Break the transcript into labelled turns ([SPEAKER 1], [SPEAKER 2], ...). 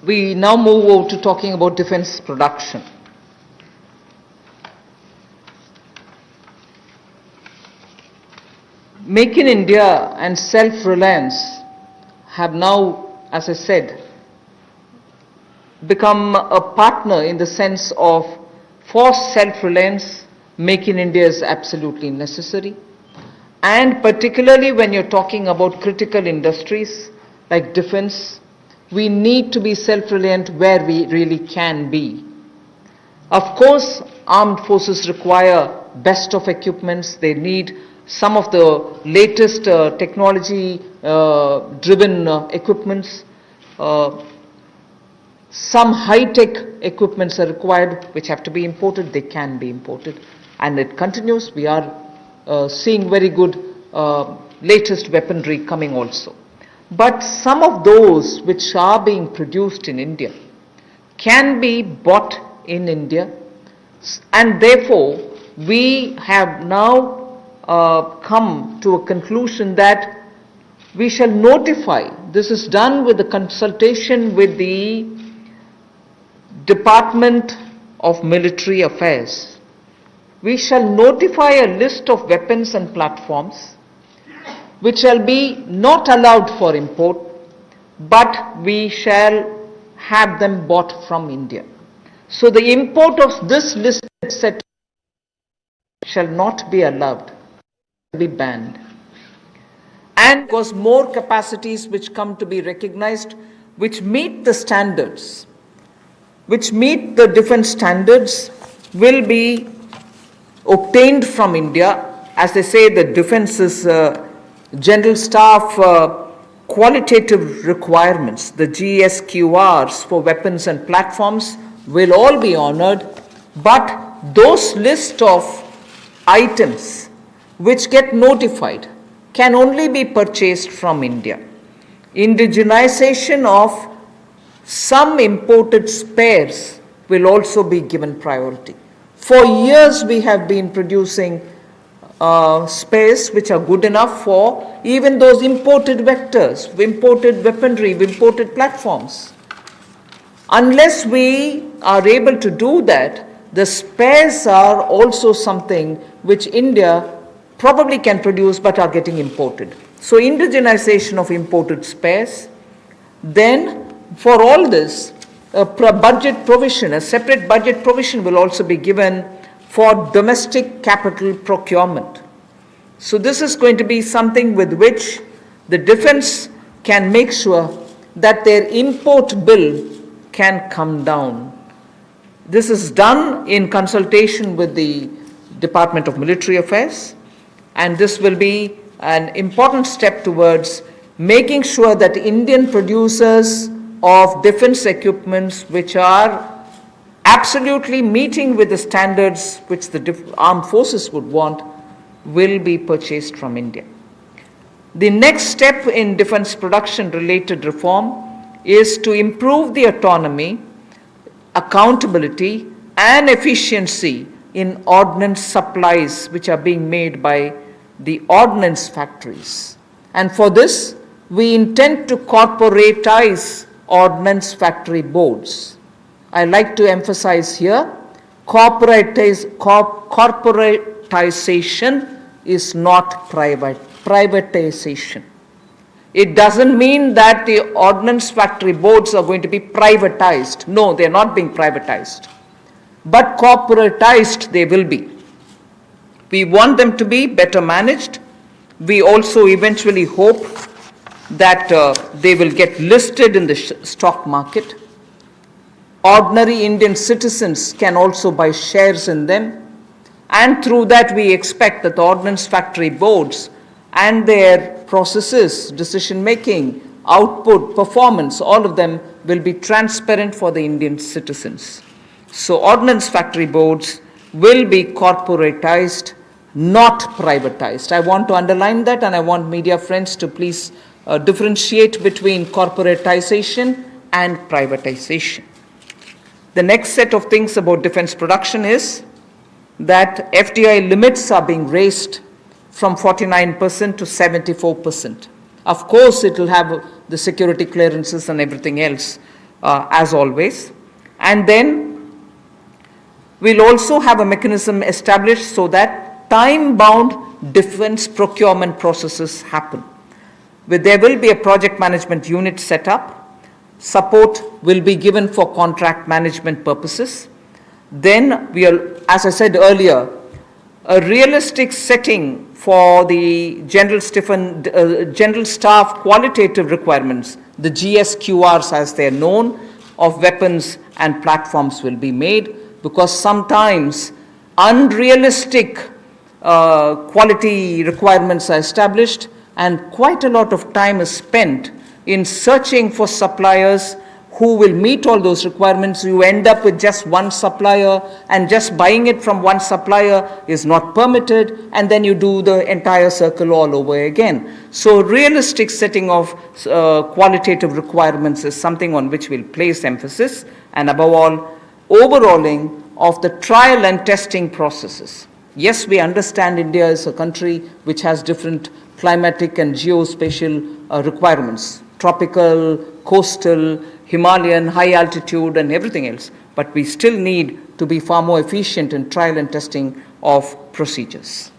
[SPEAKER 1] We now move over to talking about defense production. Make in India and self-reliance have now, as I said, become a partner in the sense of for self-reliance, Make in India is absolutely necessary. And particularly when you're talking about critical industries like defense, we need to be self-reliant where we really can be. Of course, armed forces require best of equipments. They need some of the latest technology-driven equipments. Some high-tech equipments are required which have to be imported. They can be imported. And it continues. We are seeing very good latest weaponry coming also. But some of those which are being produced in India can be bought in India, and therefore we have now come to a conclusion that we shall notify. This is done with the consultation with the Department of Military Affairs. We shall notify a list of weapons and platforms which shall be not allowed for import, but we shall have them bought from India. So the import of this listed set shall not be allowed, be banned. And because more capacities which come to be recognized, which meet the standards, which meet the defense standards, will be obtained from India. As they say, the defense is General Staff qualitative requirements, the GSQRs for weapons and platforms will all be honored, but those list of items which get notified can only be purchased from India. Indigenization of some imported spares will also be given priority. For years we have been producing spares which are good enough for even those imported vectors, imported weaponry, imported platforms. Unless we are able to do that, the spares are also something which India probably can produce but are getting imported. So indigenization of imported spares. Then for all this, a budget provision, a separate budget provision will also be given for domestic capital procurement. So this is going to be something with which the defense can make sure that their import bill can come down. This is done in consultation with the Department of Military Affairs, and this will be an important step towards making sure that Indian producers of defense equipments which are absolutely meeting with the standards which the armed forces would want will be purchased from India. The next step in defense production related reform is to improve the autonomy, accountability and efficiency in ordnance supplies which are being made by the ordnance factories. And for this, we intend to corporatize ordnance factory boards. I like to emphasize here, corporatization is not privatization. It doesn't mean that the ordnance factory boards are going to be privatized. No, they're not being privatized. But corporatized they will be. We want them to be better managed. We also eventually hope that they will get listed in the stock market. Ordinary Indian citizens can also buy shares in them. And through that we expect that the ordnance factory boards and their processes, decision making, output, performance, all of them will be transparent for the Indian citizens. So ordnance factory boards will be corporatized, not privatized. I want to underline that, and I want media friends to please differentiate between corporatization and privatization. The next set of things about defense production is that FDI limits are being raised from 49% to 74%. Of course, it will have the security clearances and everything else, as always. And then we'll also have a mechanism established so that time-bound defense procurement processes happen. There will be a project management unit set up. Support will be given for contract management purposes. Then as I said earlier, a realistic setting for the general staff qualitative requirements, the GSQRs as they are known, of weapons and platforms will be made, because sometimes unrealistic quality requirements are established and quite a lot of time is spent in searching for suppliers who will meet all those requirements. You end up with just one supplier, and just buying it from one supplier is not permitted, and then you do the entire circle all over again. So realistic setting of qualitative requirements is something on which we'll place emphasis, and above all, overhauling of the trial and testing processes. Yes, we understand India is a country which has different climatic and geospatial requirements, tropical, coastal, Himalayan, high altitude and everything else, but we still need to be far more efficient in trial and testing of procedures.